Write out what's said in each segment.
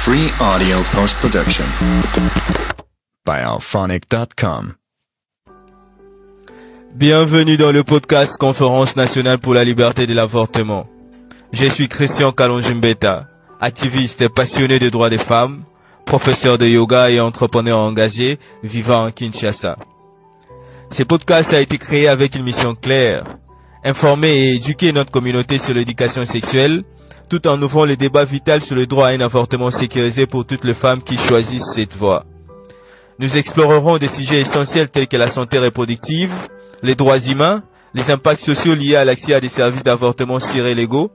Free audio post-production by alphonic.com. Bienvenue dans le podcast Conférence nationale pour la liberté de l'avortement. Je suis Christian Kalonjimbeta, activiste et passionné des droits des femmes, professeur de yoga et entrepreneur engagé vivant en Kinshasa. Ce podcast a été créé avec une mission claire: informer et éduquer notre communauté sur l'éducation sexuelle, tout en ouvrant le débat vital sur le droit à un avortement sécurisé pour toutes les femmes qui choisissent cette voie. Nous explorerons des sujets essentiels tels que la santé reproductive, les droits humains, les impacts sociaux liés à l'accès à des services d'avortement sûrs et légaux,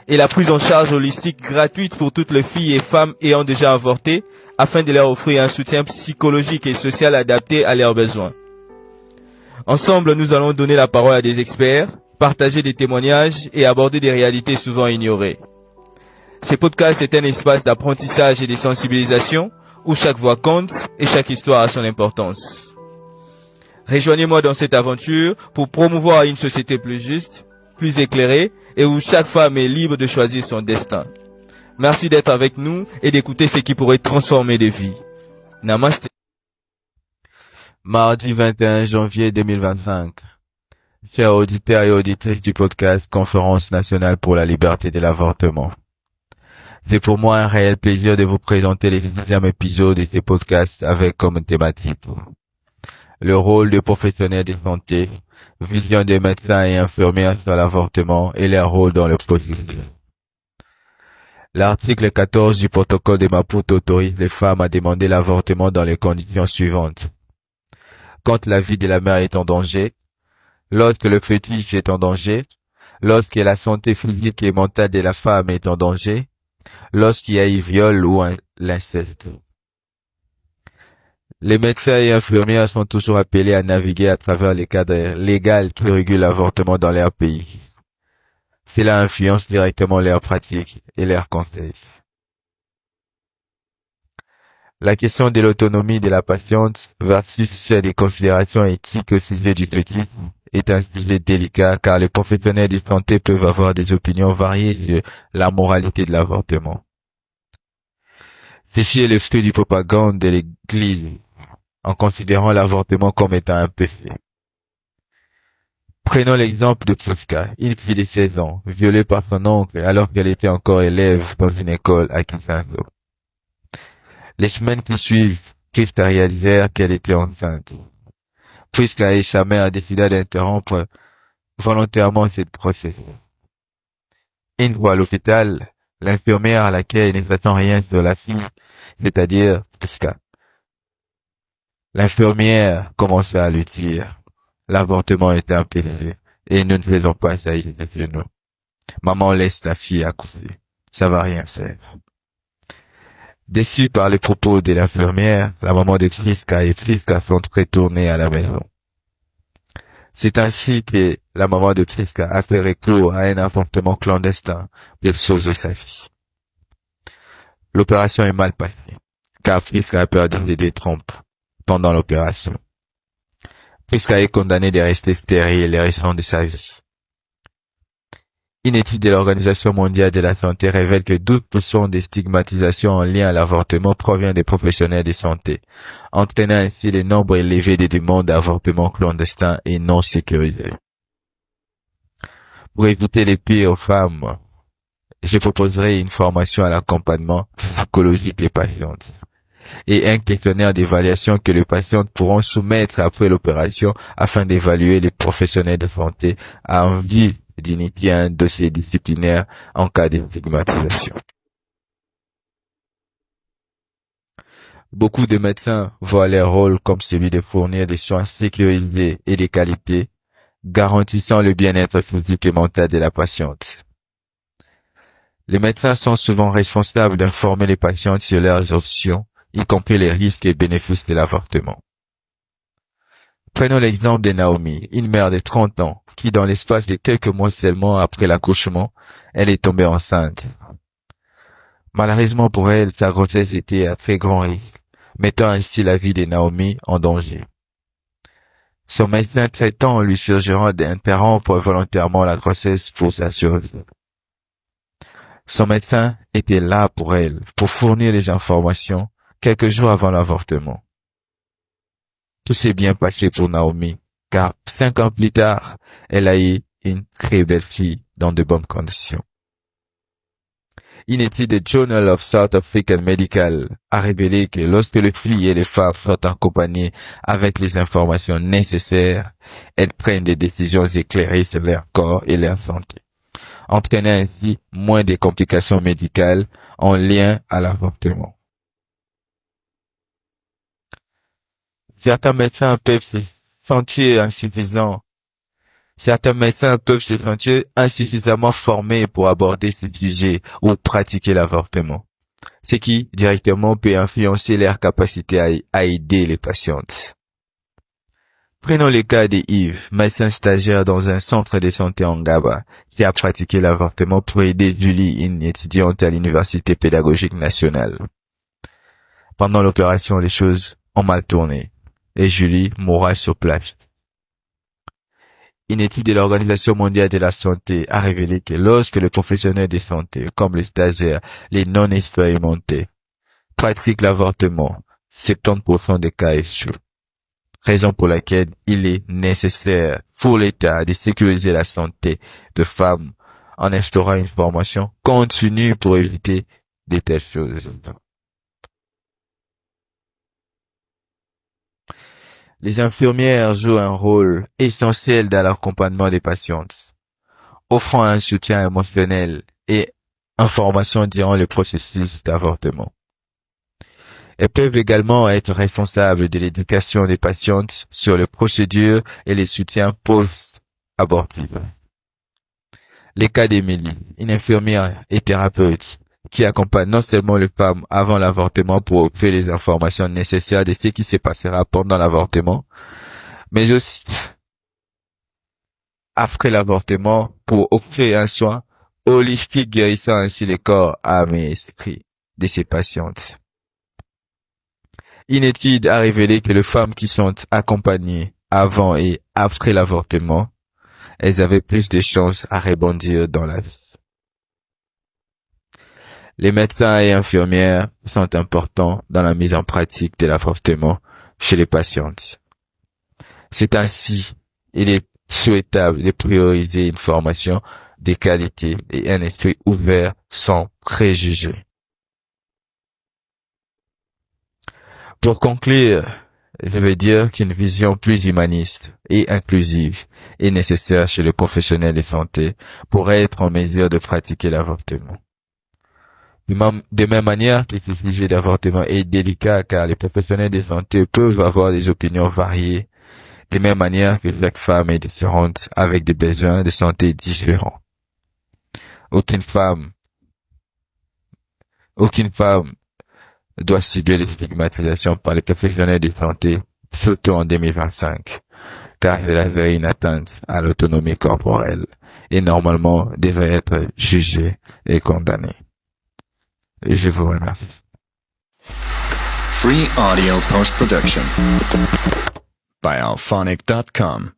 et la prise en charge holistique gratuite pour toutes les filles et femmes ayant déjà avorté, afin de leur offrir un soutien psychologique et social adapté à leurs besoins. Ensemble, nous allons donner la parole à des experts, partager des témoignages et aborder des réalités souvent ignorées. Ce podcast est un espace d'apprentissage et de sensibilisation où chaque voix compte et chaque histoire a son importance. Rejoignez-moi dans cette aventure pour promouvoir une société plus juste, plus éclairée et où chaque femme est libre de choisir son destin. Merci d'être avec nous et d'écouter ce qui pourrait transformer des vies. Namaste. Mardi 21 janvier 2025. Chers auditeurs et auditrices du podcast Conférence nationale pour la liberté de l'avortement. C'est pour moi un réel plaisir de vous présenter les 10e épisode de ce podcast avec comme thématique le rôle des professionnels de santé, vision des médecins et infirmières sur l'avortement et leur rôle dans le processus. L'article 14 du protocole de Maputo autorise les femmes à demander l'avortement dans les conditions suivantes: quand la vie de la mère est en danger, lorsque le fœtus est en danger, lorsque la santé physique et mentale de la femme est en danger, lorsqu'il y a eu viol ou l'inceste. Les médecins et infirmières sont toujours appelés à naviguer à travers les cadres légaux qui régulent l'avortement dans leur pays. Cela influence directement leurs pratiques et leurs conseils. La question de l'autonomie de la patiente versus celle des considérations éthiques au sujet du fœtus est un sujet délicat car les professionnels de santé peuvent avoir des opinions variées sur la moralité de l'avortement. Ceci est le fruit du propagande de l'Église en considérant l'avortement comme étant un péché. Prenons l'exemple de Priska, une fille de 16 ans, violée par son oncle alors qu'elle était encore élève dans une école à Kinshasa. Les semaines qui suivent, Priska réalisèrent qu'elle était enceinte. Priska et sa mère décidèrent d'interrompre volontairement cette grossesse. Une fois à l'hôpital, l'infirmière à laquelle ne s'attend rien sur la fille, c'est-à-dire Priska. L'infirmière commença à lui dire: l'avortement est un péché et nous ne faisons pas ça ici chez nous. Maman, laisse ta fille accoucher, ça va rien faire. Déçue par les propos de l'infirmière, la maman de Priska et Priska sont retournées à la maison. C'est ainsi que la maman de Priska a fait recours à un avortement clandestin pour sauver sa fille. L'opération est mal passée, car Priska a perdu des trompes pendant l'opération. Priska est condamnée de rester stérile le restant de sa vie. Une étude de l'Organisation mondiale de la santé révèle que 12% des stigmatisations en lien à l'avortement provient des professionnels de santé, entraînant ainsi le nombre élevé de demandes d'avortement clandestins et non sécurisés. Pour éviter les pires aux femmes, je proposerai une formation à l'accompagnement psychologique des patientes et un questionnaire d'évaluation que les patientes pourront soumettre après l'opération afin d'évaluer les professionnels de santé en vue d'initier un dossier disciplinaire en cas de stigmatisation. Beaucoup de médecins voient leur rôle comme celui de fournir des soins sécurisés et de qualité, garantissant le bien-être physique et mental de la patiente. Les médecins sont souvent responsables d'informer les patientes sur leurs options, y compris les risques et bénéfices de l'avortement. Prenons l'exemple de Naomi, une mère de 30 ans, qui dans l'espace de quelques mois seulement après l'accouchement, elle est tombée enceinte. Malheureusement pour elle, sa grossesse était à très grand risque, mettant ainsi la vie de Naomi en danger. Son médecin traitant lui suggérant d'interrompre volontairement la grossesse pour sa survie. Son médecin était là pour elle, pour fournir les informations quelques jours avant l'avortement. Tout s'est bien passé pour Naomi, car 5 ans plus tard, elle a eu une très belle fille dans de bonnes conditions. Une étude de Journal of South African Medical a révélé que lorsque les filles et les femmes sont accompagnées avec les informations nécessaires, elles prennent des décisions éclairées sur leur corps et leur santé, entraînant ainsi moins de complications médicales en lien à l'avortement. Certains médecins peuvent se sentir insuffisamment formés pour aborder ce sujet ou pratiquer l'avortement, ce qui directement peut influencer leur capacité à aider les patientes. Prenons le cas de Yves, médecin stagiaire dans un centre de santé en Gaba, qui a pratiqué l'avortement pour aider Julie, une étudiante à l'Université pédagogique nationale. Pendant l'opération, les choses ont mal tourné et Julie mourra sur place. Une étude de l'Organisation mondiale de la santé a révélé que lorsque les professionnels de santé, comme les stagiaires, les non expérimentés, pratiquent l'avortement, 70% des cas échouent. Raison pour laquelle il est nécessaire pour l'État de sécuriser la santé de femmes en instaurant une formation continue pour éviter de telles choses. Les infirmières jouent un rôle essentiel dans l'accompagnement des patientes, offrant un soutien émotionnel et information durant le processus d'avortement. Elles peuvent également être responsables de l'éducation des patientes sur les procédures et les soutiens post-abortifs. Les cas d'Émilie, une infirmière et thérapeute, qui accompagne non seulement les femmes avant l'avortement pour offrir les informations nécessaires de ce qui se passera pendant l'avortement, mais aussi après l'avortement pour offrir un soin holistique guérissant ainsi le corps, âme et esprit de ces patientes. Une étude a révélé que les femmes qui sont accompagnées avant et après l'avortement, elles avaient plus de chances à rebondir dans la vie. Les médecins et infirmières sont importants dans la mise en pratique de l'avortement chez les patientes. C'est ainsi, il est souhaitable de prioriser une formation de qualité et un esprit ouvert sans préjugés. Pour conclure, je veux dire qu'une vision plus humaniste et inclusive est nécessaire chez les professionnels de santé pour être en mesure de pratiquer l'avortement. De même manière que ce sujet d'avortement est délicat car les professionnels de santé peuvent avoir des opinions variées, de même manière que chaque femme est différente avec des besoins de santé différents. Aucune femme doit subir les stigmatisations par les professionnels de santé, surtout en 2025, car elle avait une atteinte à l'autonomie corporelle et normalement devrait être jugée et condamnée. Je vous remercie. Free audio post-production by alphonic.com.